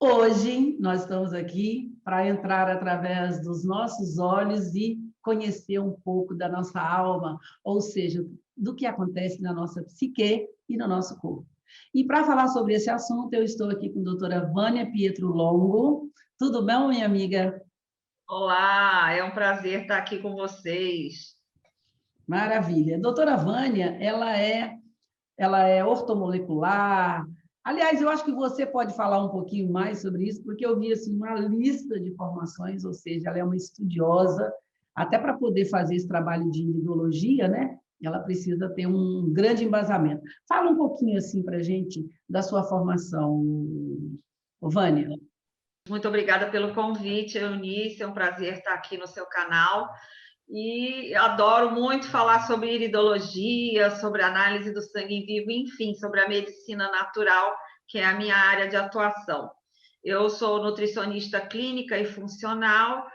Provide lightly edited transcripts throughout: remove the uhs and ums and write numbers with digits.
Hoje, nós estamos aqui para entrar através dos nossos olhos e conhecer um pouco da nossa alma, ou seja, do que acontece na nossa psique e no nosso corpo. E para falar sobre esse assunto, eu estou aqui com a doutora Vânia Pietro Longo. Tudo bem, minha amiga? Olá, é um prazer estar aqui com vocês. Maravilha. A doutora Vânia, ela é ortomolecular. Aliás, eu acho que você pode falar um pouquinho mais sobre isso, porque eu vi assim, uma lista de formações, ou seja, ela é uma estudiosa, até para poder fazer esse trabalho de individuologia, né? Ela precisa ter um grande embasamento. Fala um pouquinho assim para a gente da sua formação, Vânia. Muito obrigada pelo convite, Eunice. É um prazer estar aqui no seu canal. E adoro muito falar sobre iridologia, sobre análise do sangue vivo, enfim, sobre a medicina natural, que é a minha área de atuação. Eu sou nutricionista clínica e funcional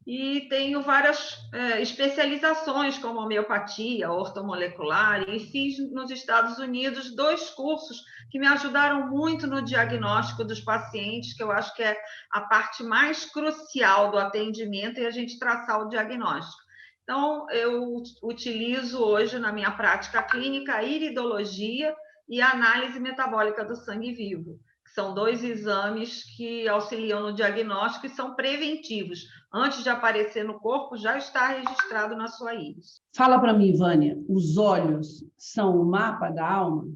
e tenho várias especializações, como homeopatia, ortomolecular, e fiz nos Estados Unidos 2 cursos que me ajudaram muito no diagnóstico dos pacientes, que eu acho que é a parte mais crucial do atendimento, e a gente traçar o diagnóstico. Então, eu utilizo hoje na minha prática clínica a iridologia e a análise metabólica do sangue vivo. São 2 exames que auxiliam no diagnóstico e são preventivos. Antes de aparecer no corpo, já está registrado na sua íris. Fala para mim, Vânia, os olhos são o mapa da alma?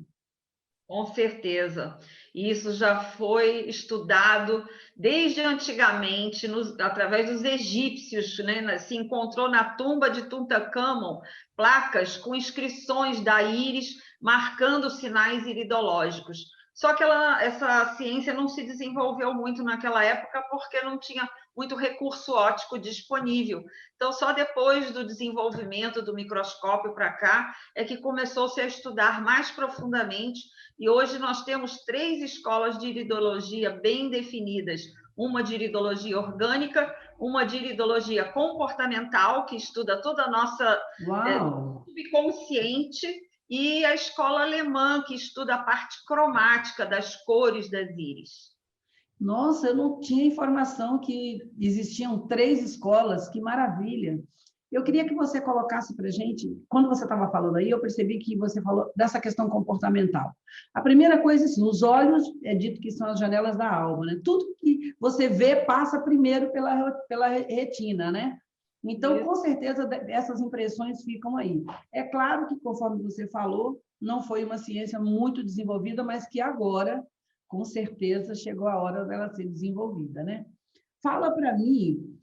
Com certeza. Isso já foi estudado desde antigamente, através dos egípcios, né? Se encontrou na tumba de Tutankhamon placas com inscrições da íris marcando sinais iridológicos. Só que essa ciência não se desenvolveu muito naquela época porque não tinha muito recurso óptico disponível. Então, só depois do desenvolvimento do microscópio para cá é que começou-se a estudar mais profundamente. E hoje nós temos 3 escolas de iridologia bem definidas. Uma de iridologia orgânica, uma de iridologia comportamental, que estuda toda a nossa subconsciente, e a escola alemã, que estuda a parte cromática das cores das íris. Nossa, eu não tinha informação que existiam 3 escolas, que maravilha. Eu queria que você colocasse para a gente, quando você estava falando aí, eu percebi que você falou dessa questão comportamental. A primeira coisa, assim, os olhos, é dito que são as janelas da alma, né? Tudo que você vê passa primeiro pela retina, né? Então, com certeza, essas impressões ficam aí. É claro que, conforme você falou, não foi uma ciência muito desenvolvida, mas que agora, com certeza, chegou a hora dela ser desenvolvida, né? Fala para mim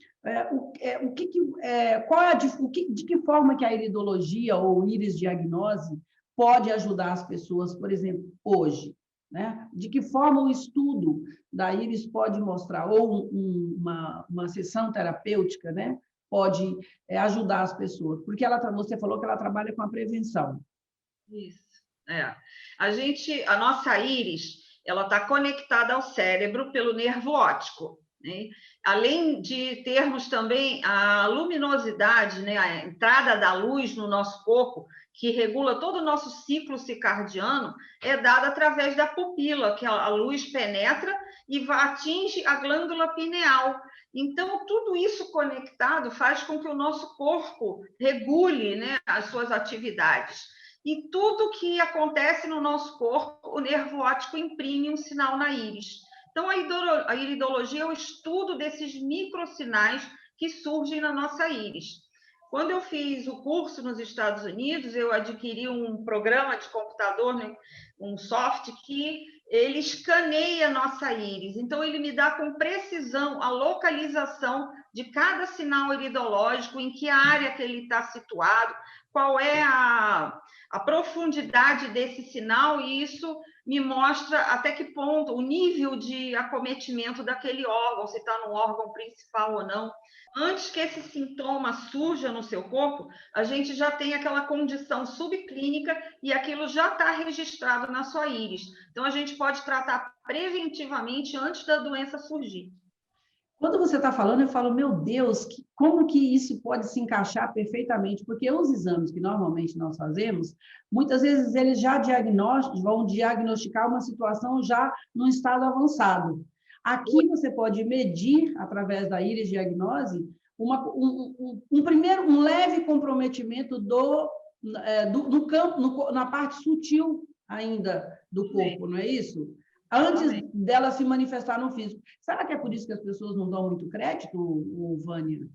de que forma que a iridologia ou iris diagnose pode ajudar as pessoas, por exemplo, hoje, né? De que forma o estudo da íris pode mostrar, ou uma sessão terapêutica, né? Pode ajudar as pessoas, porque você falou que ela trabalha com a prevenção. Isso, a nossa íris, ela está conectada ao cérebro pelo nervo óptico, né? Além de termos também a luminosidade, né, a entrada da luz no nosso corpo, que regula todo o nosso ciclo circadiano, é dada através da pupila, que a luz penetra e atinge a glândula pineal. Então, tudo isso conectado faz com que o nosso corpo regule, né, as suas atividades. E tudo que acontece no nosso corpo, o nervo óptico imprime um sinal na íris. Então, a iridologia é o estudo desses microsinais que surgem na nossa íris. Quando eu fiz o curso nos Estados Unidos, eu adquiri um programa de computador, né, um software que ele escaneia a nossa íris. Então, ele me dá com precisão a localização de cada sinal iridológico, em que área que ele está situado, qual é a profundidade desse sinal, e isso me mostra até que ponto, o nível de acometimento daquele órgão, se está no órgão principal ou não. Antes que esse sintoma surja no seu corpo, a gente já tem aquela condição subclínica e aquilo já está registrado na sua íris. Então, a gente pode tratar preventivamente antes da doença surgir. Quando você está falando, eu falo, meu Deus, como que isso pode se encaixar perfeitamente? Porque os exames que normalmente nós fazemos, muitas vezes eles já vão diagnosticar uma situação já num estado avançado. Aqui você pode medir, através da íris diagnose, um leve comprometimento do campo, na parte sutil ainda do corpo, não é isso? Antes dela se manifestar no físico. Será que é por isso que as pessoas não dão muito crédito, Vânia?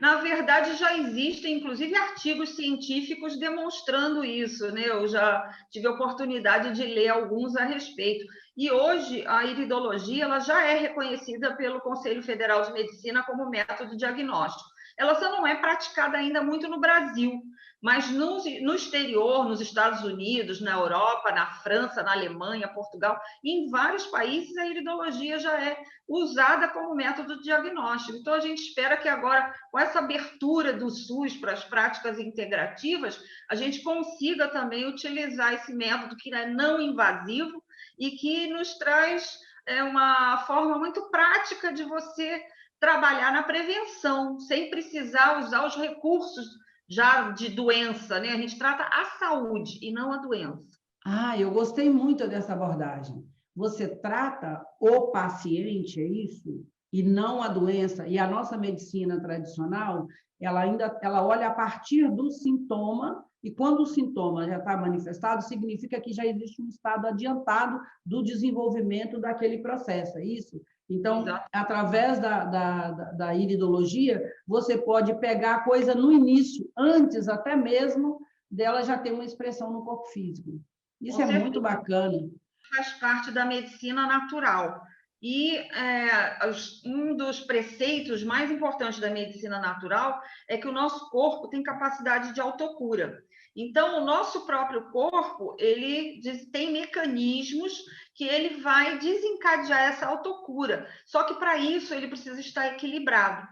Na verdade, já existem, inclusive, artigos científicos demonstrando isso, né? Eu já tive a oportunidade de ler alguns a respeito. E hoje, a iridologia ela já é reconhecida pelo Conselho Federal de Medicina como método diagnóstico. Ela só não é praticada ainda muito no Brasil, mas no exterior, nos Estados Unidos, na Europa, na França, na Alemanha, Portugal, em vários países, a iridologia já é usada como método diagnóstico. Então, a gente espera que agora, com essa abertura do SUS para as práticas integrativas, a gente consiga também utilizar esse método que é não invasivo e que nos traz uma forma muito prática de você trabalhar na prevenção, sem precisar usar os recursos já de doença, né? A gente trata a saúde e não a doença. Eu gostei muito dessa abordagem. Você trata o paciente, é isso? E não a doença. E a nossa medicina tradicional, ela olha a partir do sintoma, e quando o sintoma já está manifestado, significa que já existe um estado adiantado do desenvolvimento daquele processo, é isso? Então, exato, através da iridologia, você pode pegar a coisa no início, antes até mesmo dela já ter uma expressão no corpo físico. Isso é muito bacana. Faz parte da medicina natural. E um dos preceitos mais importantes da medicina natural é que o nosso corpo tem capacidade de autocura. Então, o nosso próprio corpo, ele tem mecanismos que ele vai desencadear essa autocura. Só que, para isso, ele precisa estar equilibrado.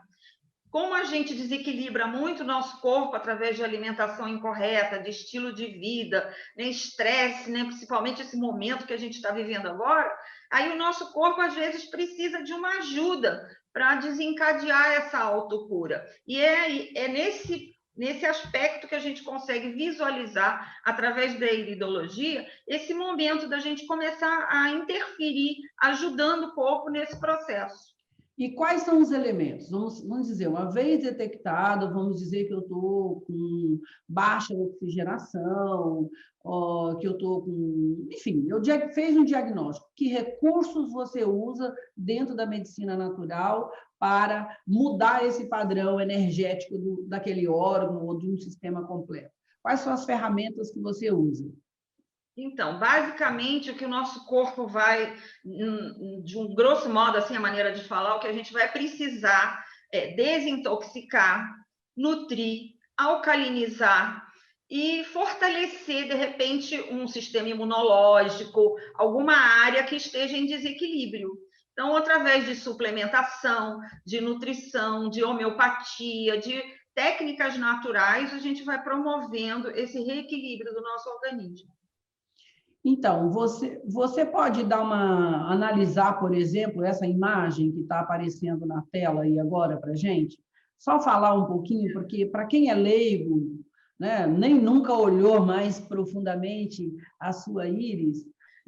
Como a gente desequilibra muito o nosso corpo através de alimentação incorreta, de estilo de vida, né, estresse, né, principalmente esse momento que a gente está vivendo agora, aí o nosso corpo, às vezes, precisa de uma ajuda para desencadear essa autocura. E é nesse aspecto que a gente consegue visualizar, através da iridologia, esse momento da gente começar a interferir, ajudando o corpo nesse processo. E quais são os elementos? Vamos dizer, uma vez detectado, vamos dizer que eu estou com baixa oxigenação, que eu estou com... Enfim, eu fez um diagnóstico. Que recursos você usa dentro da medicina natural para mudar esse padrão energético daquele órgão ou de um sistema completo? Quais são as ferramentas que você usa? Então, basicamente, o que o nosso corpo vai, de um grosso modo, assim, a maneira de falar, o que a gente vai precisar é desintoxicar, nutrir, alcalinizar e fortalecer, de repente, um sistema imunológico, alguma área que esteja em desequilíbrio. Então, através de suplementação, de nutrição, de homeopatia, de técnicas naturais, a gente vai promovendo esse reequilíbrio do nosso organismo. Então, você pode analisar, por exemplo, essa imagem que está aparecendo na tela aí agora para a gente? Só falar um pouquinho, porque para quem é leigo, né, nem nunca olhou mais profundamente a sua íris.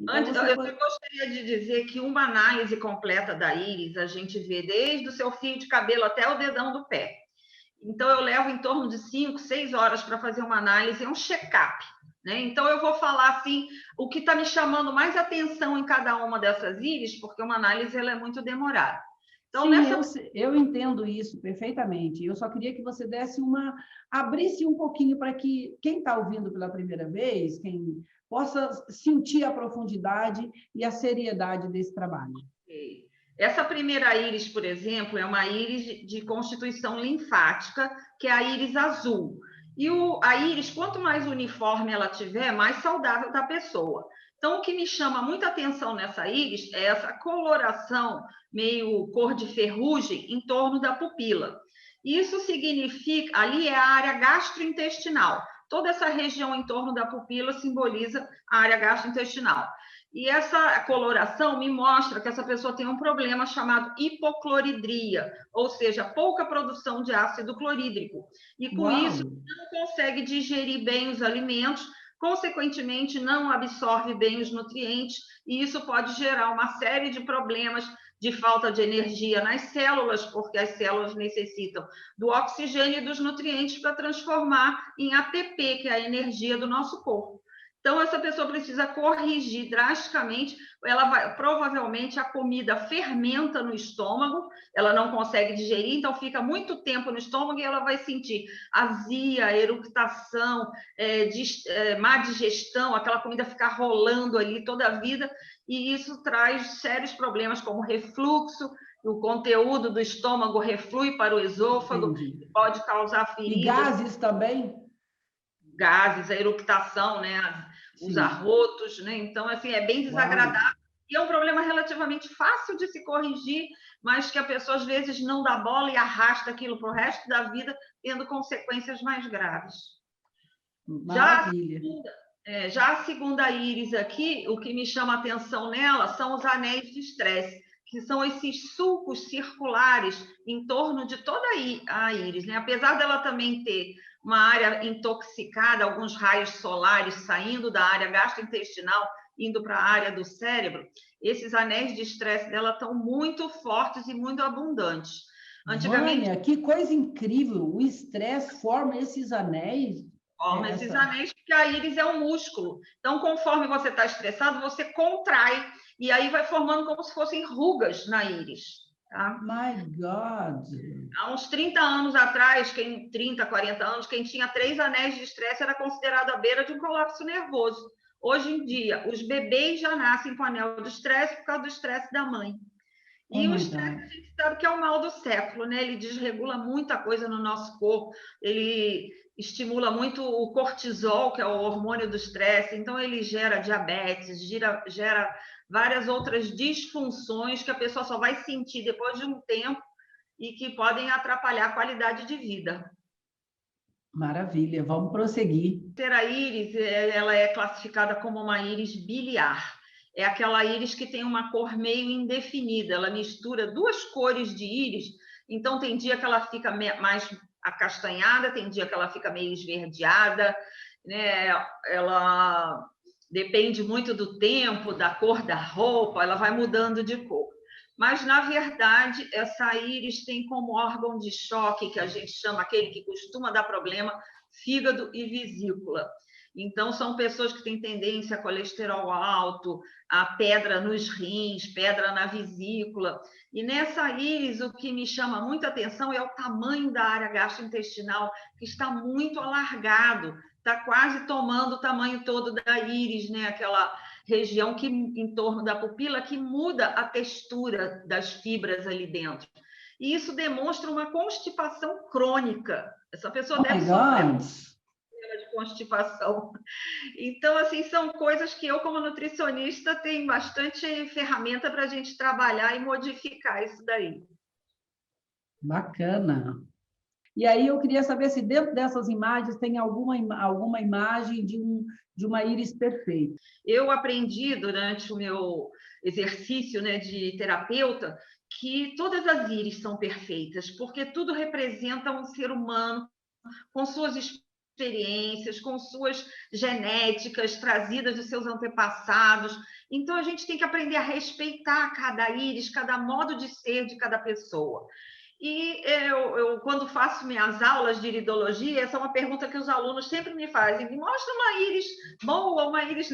Então, eu gostaria de dizer que uma análise completa da íris, a gente vê desde o seu fio de cabelo até o dedão do pé. Então, eu levo em torno de 5, 6 horas para fazer uma análise, é um check-up. Né? Então, eu vou falar assim, o que está me chamando mais atenção em cada uma dessas íris, porque uma análise ela é muito demorada. Então, sim, eu entendo isso perfeitamente. Eu só queria que você abrisse um pouquinho para que quem está ouvindo pela primeira vez, quem possa sentir a profundidade e a seriedade desse trabalho. Essa primeira íris, por exemplo, é uma íris de constituição linfática, que é a íris azul. E a íris, quanto mais uniforme ela tiver, mais saudável da pessoa. Então, o que me chama muita atenção nessa íris é essa coloração meio cor de ferrugem em torno da pupila. Isso significa, ali é a área gastrointestinal. Toda essa região em torno da pupila simboliza a área gastrointestinal. E essa coloração me mostra que essa pessoa tem um problema chamado hipocloridria, ou seja, pouca produção de ácido clorídrico. E com isso, não consegue digerir bem os alimentos, consequentemente, não absorve bem os nutrientes, e isso pode gerar uma série de problemas de falta de energia nas células, porque as células necessitam do oxigênio e dos nutrientes para transformar em ATP, que é a energia do nosso corpo. Então, essa pessoa precisa corrigir drasticamente, provavelmente a comida fermenta no estômago, ela não consegue digerir, então fica muito tempo no estômago e ela vai sentir azia, eructação, má digestão, aquela comida ficar rolando ali toda a vida, e isso traz sérios problemas como refluxo, o conteúdo do estômago reflui para o esôfago, Entendi. pode causar feridas. E gases também? Gases, a eructação, né? Os Sim. arrotos, né? Então, assim, é bem desagradável. Uau. E é um problema relativamente fácil de se corrigir, mas que a pessoa, às vezes, não dá bola e arrasta aquilo para o resto da vida, tendo consequências mais graves. Maravilha. Já a segunda íris aqui, o que me chama a atenção nela são os anéis de estresse, que são esses sulcos circulares em torno de toda a íris, né? Apesar dela também ter uma área intoxicada, alguns raios solares saindo da área gastrointestinal, indo para a área do cérebro, esses anéis de estresse dela estão muito fortes e muito abundantes. Antigamente... Vânia, que coisa incrível! O estresse forma esses anéis. Forma esses anéis, porque a íris é um músculo. Então, conforme você está estressado, você contrai, e aí vai formando como se fossem rugas na íris. Tá? My God! Há uns 30 anos atrás, 30, 40 anos, quem tinha 3 anéis de estresse era considerado à beira de um colapso nervoso. Hoje em dia, os bebês já nascem com anel de estresse por causa do estresse da mãe. E o estresse, a gente sabe que é o mal do século, né? Ele desregula muita coisa no nosso corpo, ele estimula muito o cortisol, que é o hormônio do estresse, então ele gera diabetes, gera várias outras disfunções que a pessoa só vai sentir depois de um tempo e que podem atrapalhar a qualidade de vida. Maravilha, vamos prosseguir. A íris, ela é classificada como uma íris biliar. É aquela íris que tem uma cor meio indefinida, ela mistura 2 cores de íris, então tem dia que ela fica mais acastanhada, tem dia que ela fica meio esverdeada, né? Ela depende muito do tempo, da cor da roupa, ela vai mudando de cor. Mas, na verdade, essa íris tem como órgão de choque, que a gente chama, aquele que costuma dar problema, fígado e vesícula. Então, são pessoas que têm tendência a colesterol alto, a pedra nos rins, pedra na vesícula. E nessa íris, o que me chama muita atenção é o tamanho da área gastrointestinal, que está muito alargado, está quase tomando o tamanho todo da íris, né? Aquela região que, em torno da pupila, que muda a textura das fibras ali dentro. E isso demonstra uma constipação crônica. Essa pessoa deve sofrer de constipação. Então, assim, são coisas que eu, como nutricionista, tenho bastante ferramenta para a gente trabalhar e modificar isso daí. Bacana. E aí eu queria saber se dentro dessas imagens tem alguma imagem de uma íris perfeita. Eu aprendi durante o meu exercício, né, de terapeuta que todas as íris são perfeitas, porque tudo representa um ser humano com suas experiências, com suas genéticas trazidas dos seus antepassados. Então, a gente tem que aprender a respeitar cada íris, cada modo de ser de cada pessoa. E eu, quando faço minhas aulas de iridologia, essa é uma pergunta que os alunos sempre me fazem. Me mostra uma íris boa, uma íris...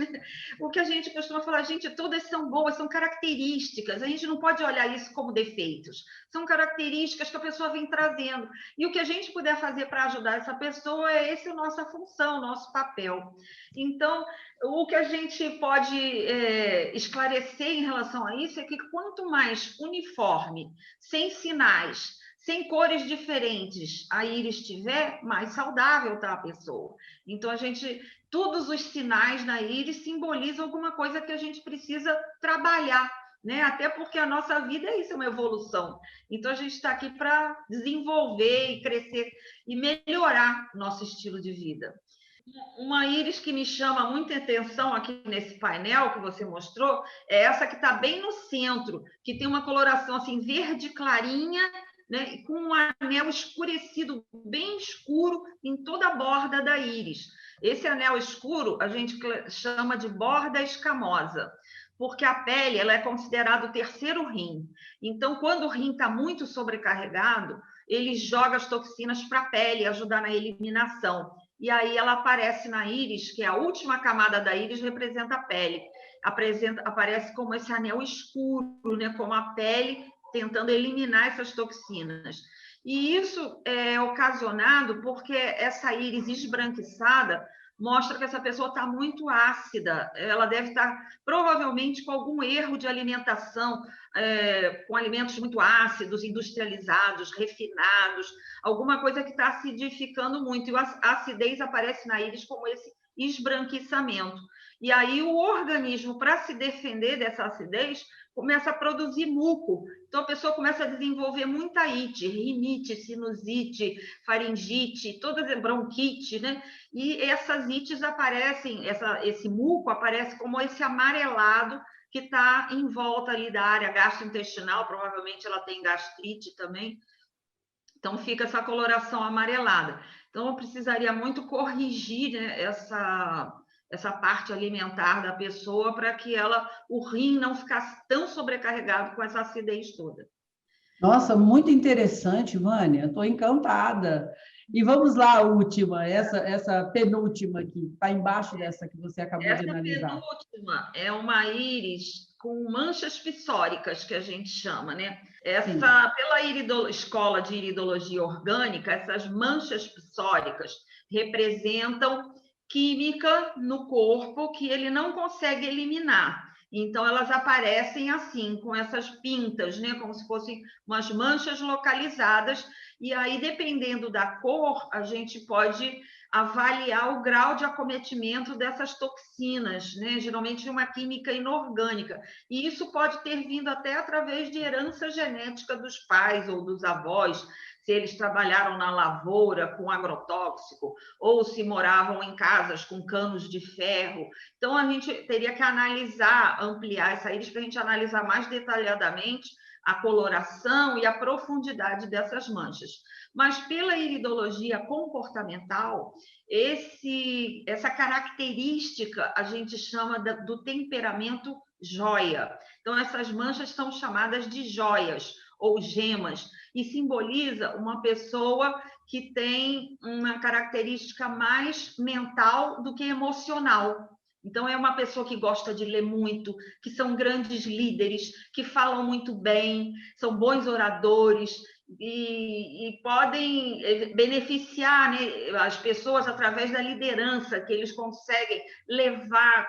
O que a gente costuma falar, gente, todas são boas, são características. A gente não pode olhar isso como defeitos. São características que a pessoa vem trazendo. E o que a gente puder fazer para ajudar essa pessoa, essa é a nossa função, nosso papel. Então, o que a gente pode esclarecer em relação a isso é que quanto mais uniforme, sem sinais, sem cores diferentes a íris tiver, mais saudável está a pessoa. Então, todos os sinais na íris simbolizam alguma coisa que a gente precisa trabalhar, né? Até porque a nossa vida é isso, é uma evolução. Então, a gente está aqui para desenvolver e crescer e melhorar nosso estilo de vida. Uma íris que me chama muita atenção aqui nesse painel que você mostrou é essa que está bem no centro, que tem uma coloração assim verde clarinha, né, com um anel escurecido bem escuro em toda a borda da íris. Esse anel escuro a gente chama de borda escamosa, porque a pele ela é considerada o terceiro rim. Então, quando o rim está muito sobrecarregado, ele joga as toxinas para a pele, ajudar na eliminação. E aí ela aparece na íris, que é a última camada da íris, representa a pele. Aparece como esse anel escuro, né? Como a pele tentando eliminar essas toxinas. E isso é ocasionado porque essa íris esbranquiçada mostra que essa pessoa está muito ácida, ela deve estar provavelmente com algum erro de alimentação, com alimentos muito ácidos, industrializados, refinados, alguma coisa que está acidificando muito, e a acidez aparece na íris como esse esbranquiçamento. E aí o organismo, para se defender dessa acidez, começa a produzir muco. Então, a pessoa começa a desenvolver muita ite, rinite, sinusite, faringite, todas bronquite, né? E essas ites aparecem, esse muco aparece como esse amarelado que está em volta ali da área gastrointestinal, provavelmente ela tem gastrite também, então fica essa coloração amarelada. Então, eu precisaria muito corrigir, né, essa parte alimentar da pessoa para que o rim não ficasse tão sobrecarregado com essa acidez toda. Nossa, muito interessante, Vânia. Estou encantada. E vamos lá, a última, essa penúltima aqui, está embaixo dessa que você acabou de analisar. Essa penúltima é uma íris com manchas psóricas, que a gente chama, né? Pela escola de iridologia orgânica, essas manchas psóricas representam química no corpo que ele não consegue eliminar. Então, elas aparecem assim, com essas pintas, né? Como se fossem umas manchas localizadas. E aí, dependendo da cor, a gente pode avaliar o grau de acometimento dessas toxinas, né? Geralmente uma química inorgânica. E isso pode ter vindo até através de herança genética dos pais ou dos avós, se eles trabalharam na lavoura com agrotóxico, ou se moravam em casas com canos de ferro. Então, a gente teria que analisar, ampliar essa íris para a gente analisar mais detalhadamente a coloração e a profundidade dessas manchas. Mas pela iridologia comportamental, essa característica a gente chama do temperamento joia. Então, essas manchas são chamadas de joias ou gemas, e simboliza uma pessoa que tem uma característica mais mental do que emocional. Então, é uma pessoa que gosta de ler muito, que são grandes líderes, que falam muito bem, são bons oradores e podem beneficiar, né, as pessoas através da liderança, que eles conseguem levar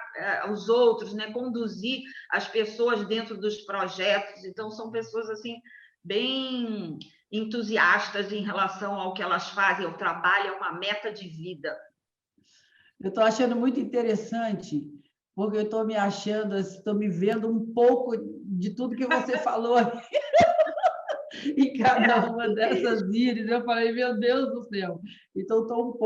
os outros, né, conduzir as pessoas dentro dos projetos. Então, são pessoas assim bem entusiastas em relação ao que elas fazem, o trabalho é uma meta de vida. Eu estou achando muito interessante, porque eu estou me achando, estou me vendo um pouco de tudo que você falou aqui. Em cada uma dessas íris, eu falei, meu Deus do céu. Então, estou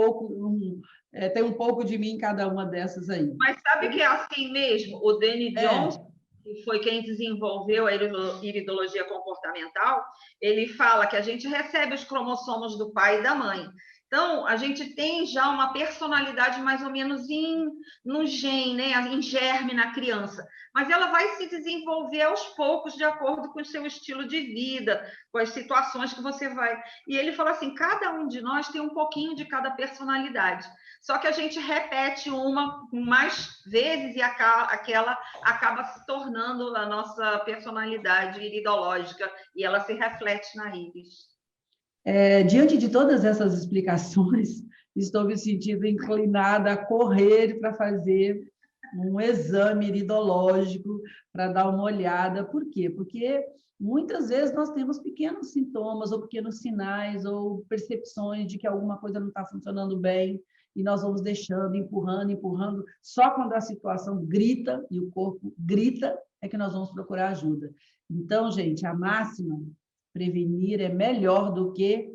tem um pouco de mim em cada uma dessas aí. Mas sabe que é assim mesmo? O Danny Johnson, que foi quem desenvolveu a iridologia comportamental, ele fala que a gente recebe os cromossomos do pai e da mãe. Então, a gente tem já uma personalidade mais ou menos no gene, né? Em germe na criança. Mas ela vai se desenvolver aos poucos, de acordo com o seu estilo de vida, com as situações que você vai. E ele fala assim: cada um de nós tem um pouquinho de cada personalidade. Só que a gente repete uma mais vezes e aquela acaba se tornando a nossa personalidade iridológica e ela se reflete na íris. Diante de todas essas explicações, estou me sentindo inclinada a correr para fazer um exame iridológico, para dar uma olhada. Por quê? Porque muitas vezes nós temos pequenos sintomas, ou pequenos sinais, ou percepções de que alguma coisa não está funcionando bem, e nós vamos deixando, empurrando, empurrando. Só quando a situação grita, e o corpo grita, é que nós vamos procurar ajuda. Então, gente, a máxima: prevenir é melhor do que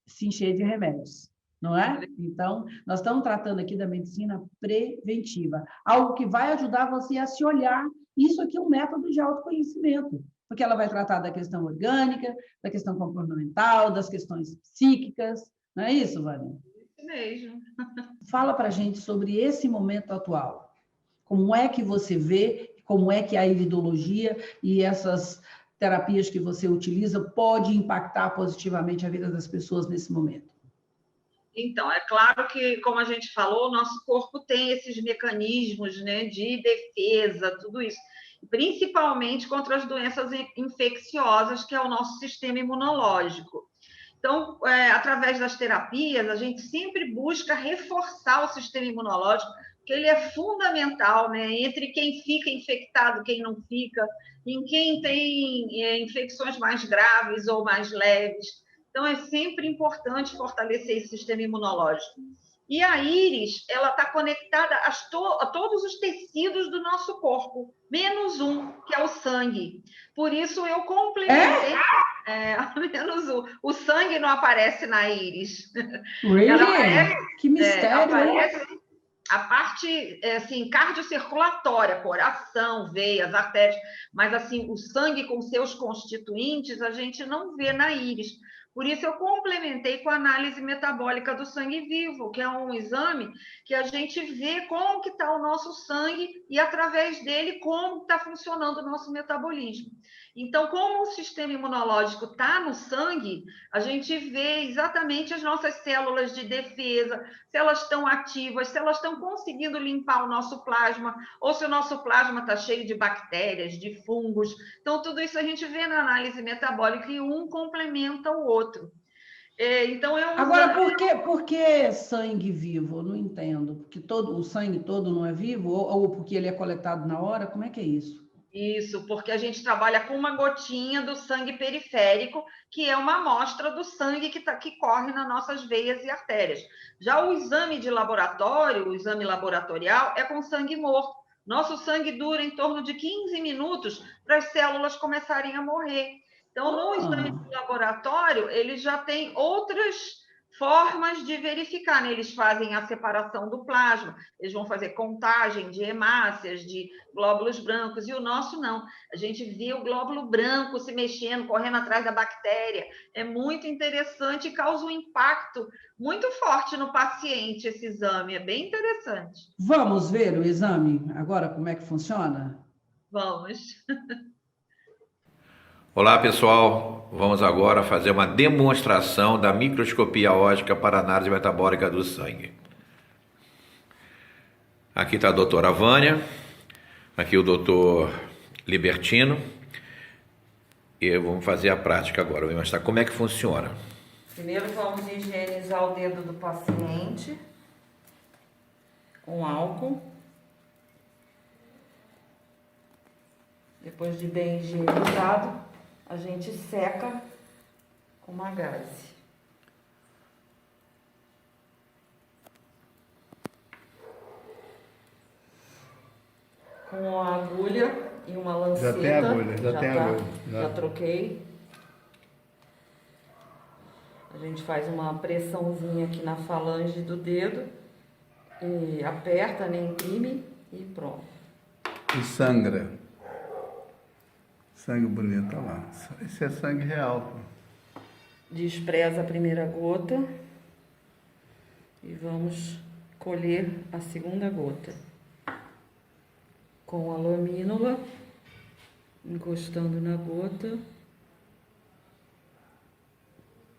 se encher de remédios, não é? Então, nós estamos tratando aqui da medicina preventiva, algo que vai ajudar você a se olhar. Isso aqui é um método de autoconhecimento, porque ela vai tratar da questão orgânica, da questão comportamental, das questões psíquicas, não é isso, Vânia? Isso mesmo. Fala para a gente sobre esse momento atual. Como é que você vê, como é que a iridologia e essas terapias que você utiliza pode impactar positivamente a vida das pessoas nesse momento? Então, é claro que, como a gente falou, o nosso corpo tem esses mecanismos, né, de defesa, tudo isso, principalmente contra as doenças infecciosas, que é o nosso sistema imunológico. Então, através das terapias, a gente sempre busca reforçar o sistema imunológico, porque ele é fundamental, né? Entre quem fica infectado, quem não fica, em quem tem infecções mais graves ou mais leves. Então, é sempre importante fortalecer esse sistema imunológico. E a íris, ela está conectada a todos os tecidos do nosso corpo, menos um, que é o sangue. Por isso, eu complementei... menos o sangue não aparece na íris. Really? Que mistério! Aparece a parte assim, cardiocirculatória, coração, veias, artérias, mas assim, o sangue com seus constituintes a gente não vê na íris. Por isso eu complementei com a análise metabólica do sangue vivo, que é um exame que a gente vê como que está o nosso sangue e através dele como está funcionando o nosso metabolismo. Então, como o sistema imunológico está no sangue, a gente vê exatamente as nossas células de defesa, se elas estão ativas, se elas estão conseguindo limpar o nosso plasma, ou se o nosso plasma está cheio de bactérias, de fungos. Então, tudo isso a gente vê na análise metabólica e um complementa o outro. Então, Agora, por que sangue vivo? Eu não entendo. Porque o sangue todo não é vivo? Ou porque ele é coletado na hora? Como é que é isso? Isso, porque a gente trabalha com uma gotinha do sangue periférico, que é uma amostra do sangue que corre nas nossas veias e artérias. Já o exame de laboratório, o exame laboratorial, é com sangue morto. Nosso sangue dura em torno de 15 minutos para as células começarem a morrer. Então, no exame de laboratório, ele já tem outras formas de verificar, né? Eles fazem a separação do plasma, eles vão fazer contagem de hemácias, de glóbulos brancos, e o nosso não. A gente vê o glóbulo branco se mexendo, correndo atrás da bactéria. É muito interessante e causa um impacto muito forte no paciente esse exame, é bem interessante. Vamos ver o exame agora, como é que funciona? Vamos. Olá pessoal, vamos agora fazer uma demonstração da microscopia ótica para análise metabólica do sangue. Aqui está a doutora Vânia, aqui o doutor Libertino, e vamos fazer a prática agora, vou mostrar como é que funciona. Primeiro vamos higienizar o dedo do paciente com álcool. Depois de bem higienizado, a gente seca com uma gaze. Com a agulha e uma lanceta. Já tem agulha, já tem agulha. Já troquei. A gente faz uma pressãozinha aqui na falange do dedo e aperta, né, imprime e pronto. E sangra. Sangue bonito, olha lá. Esse é sangue real, pô. Despreza a primeira gota e vamos colher a segunda gota. Com a lamínula, encostando na gota,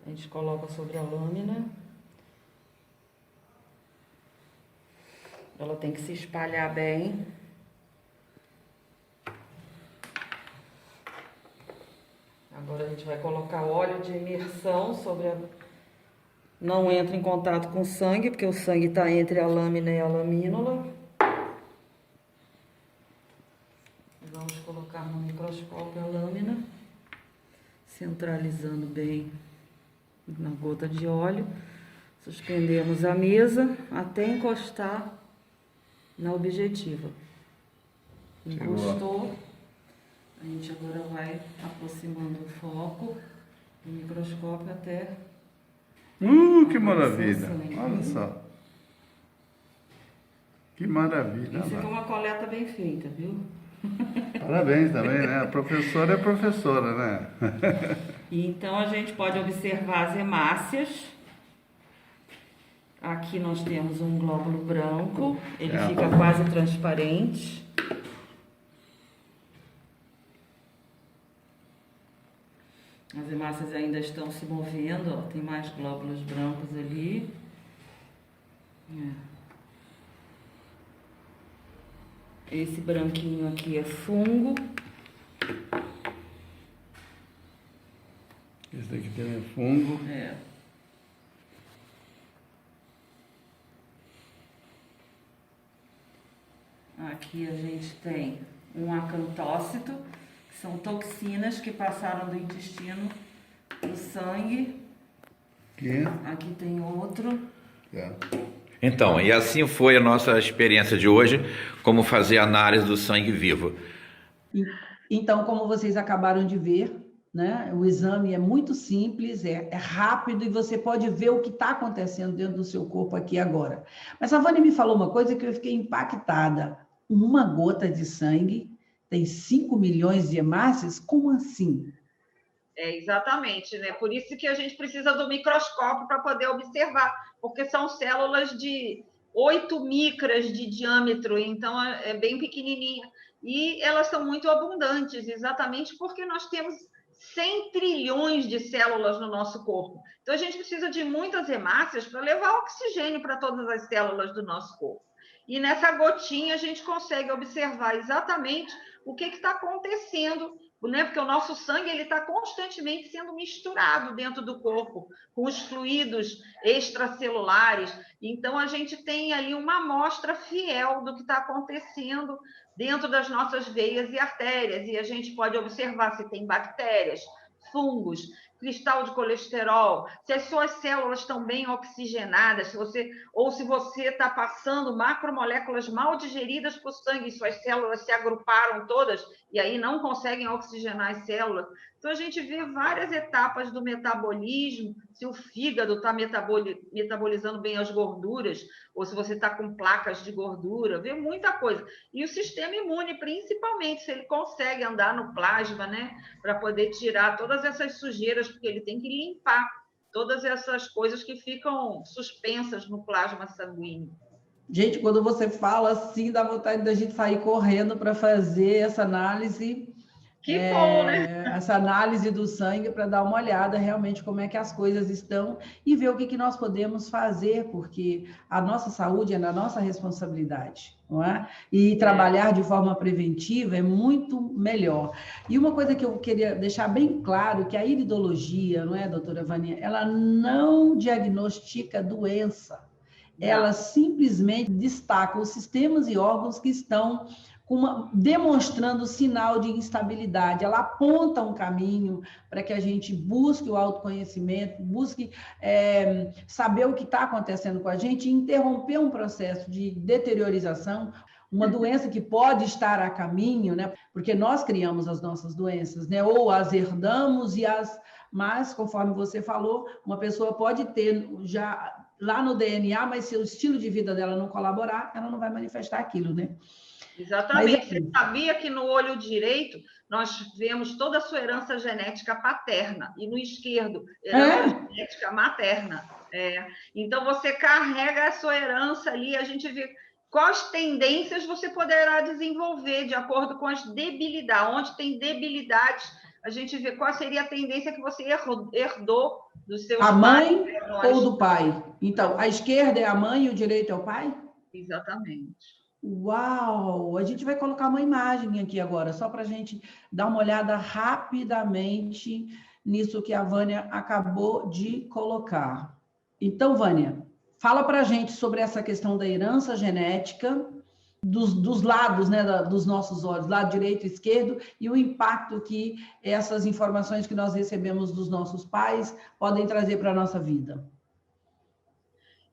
a gente coloca sobre a lâmina. Ela tem que se espalhar bem. Agora a gente vai colocar óleo de imersão sobre a... Não entra em contato com o sangue, porque o sangue está entre a lâmina e a lamínula. Vamos colocar no microscópio a lâmina, centralizando bem na gota de óleo. Suspendemos a mesa até encostar na objetiva. Encostou. A gente agora vai aproximando o foco do microscópio até... Que maravilha! Olha só. Que maravilha! Isso aqui é uma coleta bem feita, viu? Parabéns também, né? A professora é professora, né? E então a gente pode observar as hemácias Aqui nós temos um glóbulo branco, ele Certo. fica quase transparente. As hemácias ainda estão se movendo, ó, tem mais glóbulos brancos ali. Esse branquinho aqui é fungo. Esse daqui também é fungo. Aqui a gente tem um acantócito, que são toxinas que passaram do intestino para o sangue. Aqui tem outro. Então, e assim foi a nossa experiência de hoje, como fazer análise do sangue vivo. Então, como vocês acabaram de ver, né, o exame é muito simples, é rápido e você pode ver o que está acontecendo dentro do seu corpo aqui agora. Mas a Vânia me falou uma coisa que eu fiquei impactada. Uma gota de sangue tem 5 milhões de hemácias? Como assim? Exatamente, né? Por isso que a gente precisa do microscópio para poder observar, porque são células de 8 micras de diâmetro, então é bem pequenininha. E elas são muito abundantes, exatamente porque nós temos 100 trilhões de células no nosso corpo. Então, a gente precisa de muitas hemácias para levar oxigênio para todas as células do nosso corpo. E nessa gotinha a gente consegue observar exatamente o que está acontecendo, né? Porque o nosso sangue está constantemente sendo misturado dentro do corpo com os fluidos extracelulares. Então, a gente tem ali uma amostra fiel do que está acontecendo dentro das nossas veias e artérias. E a gente pode observar se tem bactérias, fungos, cristal de colesterol, se as suas células estão bem oxigenadas, se você está passando macromoléculas mal digeridas para o sangue, suas células se agruparam todas e aí não conseguem oxigenar as células. Então, a gente vê várias etapas do metabolismo, se o fígado está metabolizando bem as gorduras, ou se você está com placas de gordura, vê muita coisa. E o sistema imune, principalmente, se ele consegue andar no plasma, né, para poder tirar todas essas sujeiras, porque ele tem que limpar todas essas coisas que ficam suspensas no plasma sanguíneo. Gente, quando você fala assim, dá vontade da gente sair correndo para fazer essa análise. Que bom, né? Essa análise do sangue para dar uma olhada realmente como é que as coisas estão e ver o que nós podemos fazer, porque a nossa saúde é na nossa responsabilidade, não é? E trabalhar de forma preventiva é muito melhor. E uma coisa que eu queria deixar bem claro, que a iridologia, não é, doutora Vânia, ela não diagnostica doença, ela simplesmente destaca os sistemas e órgãos que estão demonstrando sinal de instabilidade. Ela aponta um caminho para que a gente busque o autoconhecimento, busque saber o que está acontecendo com a gente e interromper um processo de deteriorização, uma doença que pode estar a caminho, né? Porque nós criamos as nossas doenças, né? Ou as herdamos mas, conforme você falou, uma pessoa pode ter já lá no DNA, mas se o estilo de vida dela não colaborar, ela não vai manifestar aquilo, né? Exatamente. Mas, você sabia que no olho direito nós vemos toda a sua herança genética paterna e no esquerdo, herança genética materna. Então, você carrega a sua herança ali, a gente vê quais tendências você poderá desenvolver de acordo com as debilidades. Onde tem debilidades, a gente vê qual seria a tendência que você herdou dos seus pais. A mãe ou do pai? Então, a esquerda é a mãe e o direito é o pai? Exatamente. Uau! A gente vai colocar uma imagem aqui agora, só para a gente dar uma olhada rapidamente nisso que a Vânia acabou de colocar. Então, Vânia, fala para a gente sobre essa questão da herança genética, dos lados, né, dos nossos olhos, lado direito e esquerdo, e o impacto que essas informações que nós recebemos dos nossos pais podem trazer para a nossa vida.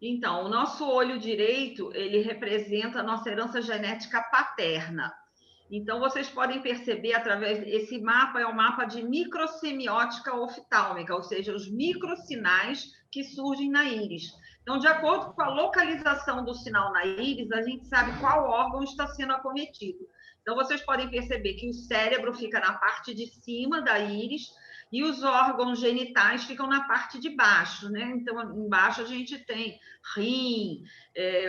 Então, o nosso olho direito, ele representa a nossa herança genética paterna. Então, vocês podem perceber através desse mapa, é um mapa de microsemiótica oftálmica, ou seja, os microsinais que surgem na íris. Então, de acordo com a localização do sinal na íris, a gente sabe qual órgão está sendo acometido. Então, vocês podem perceber que o cérebro fica na parte de cima da íris e os órgãos genitais ficam na parte de baixo, né? Então, embaixo a gente tem rim,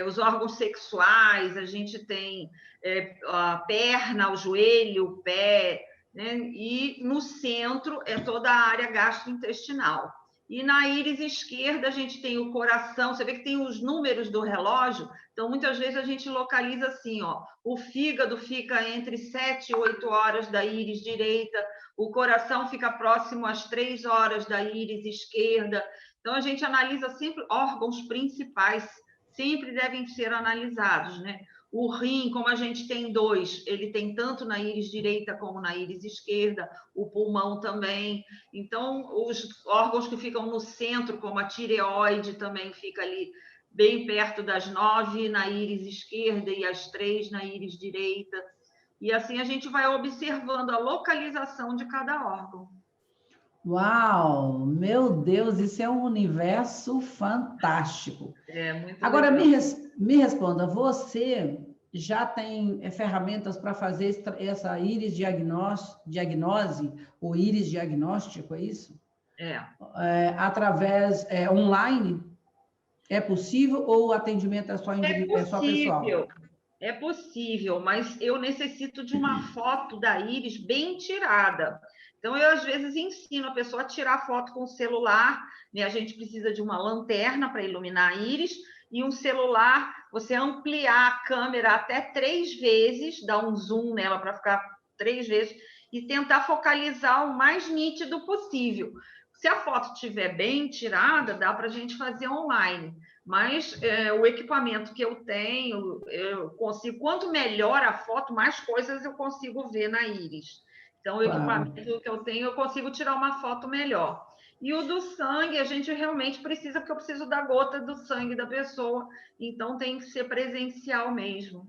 os órgãos sexuais, a gente tem a perna, o joelho, o pé, né? E no centro é toda a área gastrointestinal. E na íris esquerda a gente tem o coração, você vê que tem os números do relógio, então muitas vezes a gente localiza assim, ó, o fígado fica entre 7 e 8 horas da íris direita, o coração fica próximo às 3 horas da íris esquerda. Então a gente analisa sempre órgãos principais, sempre devem ser analisados, né? O rim, como a gente tem 2, ele tem tanto na íris direita como na íris esquerda, o pulmão também. Então, os órgãos que ficam no centro, como a tireoide, também fica ali bem perto das 9 na íris esquerda e as 3 na íris direita. E assim a gente vai observando a localização de cada órgão. Uau, meu Deus, isso é um universo fantástico. É muito Agora, legal. me responda, você já tem ferramentas para fazer essa íris diagnose, ou íris diagnóstico, é isso? Através online? É possível ou o atendimento é só pessoal? É possível, mas eu necessito de uma foto da íris bem tirada. Então, eu às vezes ensino a pessoa a tirar foto com o celular, né? A gente precisa de uma lanterna para iluminar a íris e um celular, você ampliar a câmera até 3 vezes, dar um zoom nela para ficar 3 vezes e tentar focalizar o mais nítido possível. Se a foto estiver bem tirada, dá para a gente fazer online. Mas o equipamento que eu tenho, eu consigo, quanto melhor a foto, mais coisas eu consigo ver na íris. Então, o equipamento que eu tenho, eu consigo tirar uma foto melhor. E o do sangue, a gente realmente precisa, porque eu preciso da gota do sangue da pessoa, então tem que ser presencial mesmo.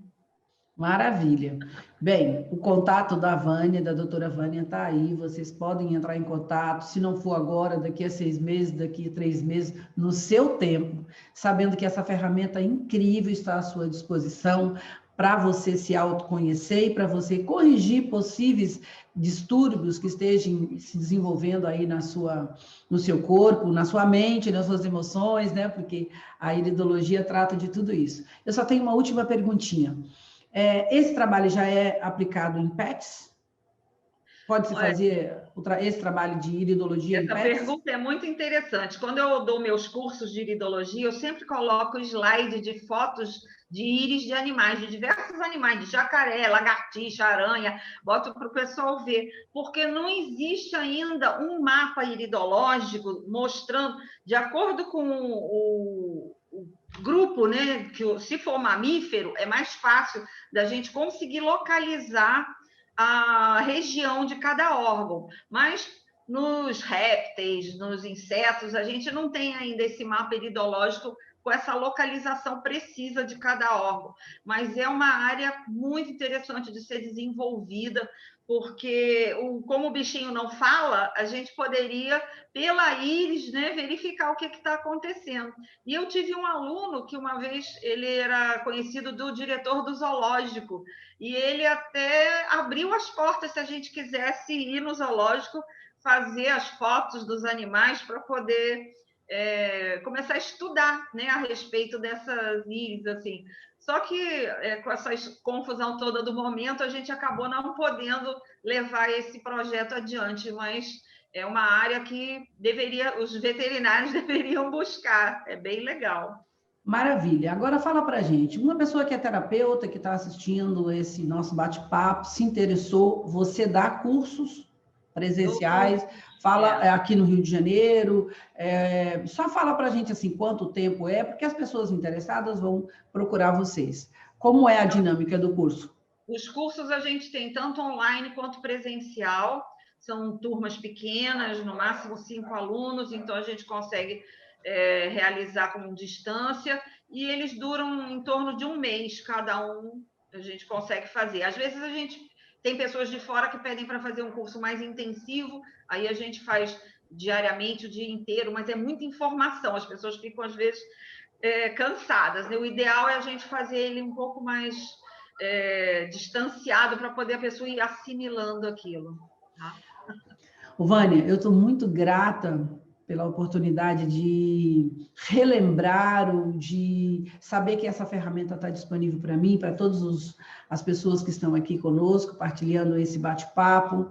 Maravilha. Bem, o contato da Vânia, da doutora Vânia, está aí. Vocês podem entrar em contato, se não for agora, daqui a 6 meses, daqui a 3 meses, no seu tempo, sabendo que essa ferramenta incrível está à sua disposição para você se autoconhecer e para você corrigir possíveis distúrbios que estejam se desenvolvendo aí no seu corpo, na sua mente, nas suas emoções, né? Porque a iridologia trata de tudo isso. Eu só tenho uma última perguntinha. Esse trabalho já é aplicado em pets? Pode-se fazer esse trabalho de iridologia em pets? Essa pergunta é muito interessante. Quando eu dou meus cursos de iridologia, eu sempre coloco slide de fotos de íris de animais, de diversos animais, de jacaré, lagartixa, aranha, boto para o pessoal ver, porque não existe ainda um mapa iridológico mostrando, de acordo com o grupo, né, que se for mamífero, é mais fácil da gente conseguir localizar a região de cada órgão, mas nos répteis, nos insetos, a gente não tem ainda esse mapa iridológico com essa localização precisa de cada órgão, mas é uma área muito interessante de ser desenvolvida, porque como o bichinho não fala, a gente poderia, pela íris, né, verificar o que está acontecendo. E eu tive um aluno que uma vez, ele era conhecido do diretor do zoológico, e ele até abriu as portas se a gente quisesse ir no zoológico fazer as fotos dos animais para poder começar a estudar, né, a respeito dessas íris, assim. Só que com essa confusão toda do momento, a gente acabou não podendo levar esse projeto adiante, mas é uma área que os veterinários deveriam buscar, é bem legal. Maravilha. Agora fala para a gente, uma pessoa que é terapeuta, que está assistindo esse nosso bate-papo, se interessou, você dá cursos presenciais, fala aqui no Rio de Janeiro, só fala para a gente assim, quanto tempo é, porque as pessoas interessadas vão procurar vocês. Como é a dinâmica do curso? Os cursos a gente tem tanto online quanto presencial, são turmas pequenas, no máximo 5 alunos, então a gente consegue realizar com distância, e eles duram em torno de 1 mês, cada um, a gente consegue fazer. Às vezes a gente tem pessoas de fora que pedem para fazer um curso mais intensivo, aí a gente faz diariamente, o dia inteiro, mas é muita informação, as pessoas ficam, às vezes, cansadas, né? O ideal é a gente fazer ele um pouco mais distanciado para poder a pessoa ir assimilando aquilo. Tá? Vânia, eu estou muito grata pela oportunidade de relembrar, ou de saber que essa ferramenta está disponível para mim, para todas as pessoas que estão aqui conosco, partilhando esse bate-papo.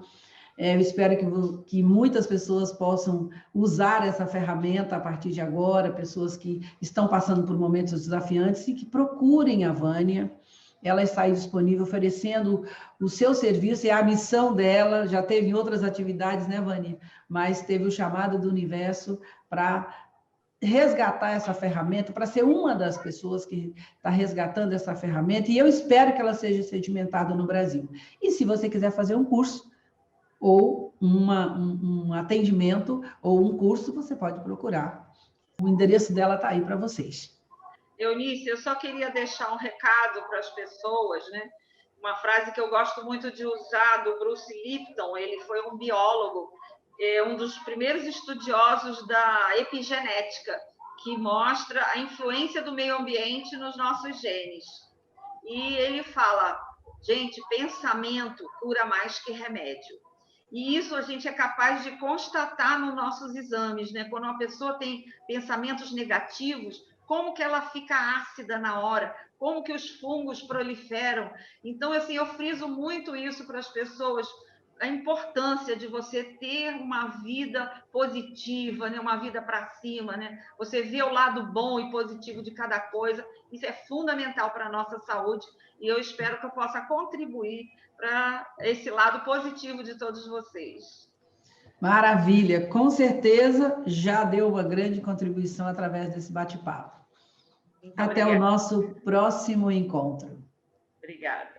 Eu espero que muitas pessoas possam usar essa ferramenta a partir de agora, pessoas que estão passando por momentos desafiantes e que procurem a Vânia. Ela está aí disponível, oferecendo o seu serviço, e a missão dela, já teve outras atividades, né, Vânia? Mas teve o chamado do universo para resgatar essa ferramenta, para ser uma das pessoas que está resgatando essa ferramenta, e eu espero que ela seja sedimentada no Brasil. E se você quiser fazer um curso, ou um atendimento, ou um curso, você pode procurar. O endereço dela está aí para vocês. Eunice, eu só queria deixar um recado para as pessoas, né? Uma frase que eu gosto muito de usar, do Bruce Lipton. Ele foi um biólogo, um dos primeiros estudiosos da epigenética, que mostra a influência do meio ambiente nos nossos genes. E ele fala, gente, pensamento cura mais que remédio. E isso a gente é capaz de constatar nos nossos exames, né? Quando uma pessoa tem pensamentos negativos, como que ela fica ácida na hora, como que os fungos proliferam. Então, assim, eu friso muito isso para as pessoas, a importância de você ter uma vida positiva, né? Uma vida para cima, né? Você vê o lado bom e positivo de cada coisa, isso é fundamental para a nossa saúde, e eu espero que eu possa contribuir para esse lado positivo de todos vocês. Maravilha, com certeza já deu uma grande contribuição através desse bate-papo. Até o nosso próximo encontro. Obrigada.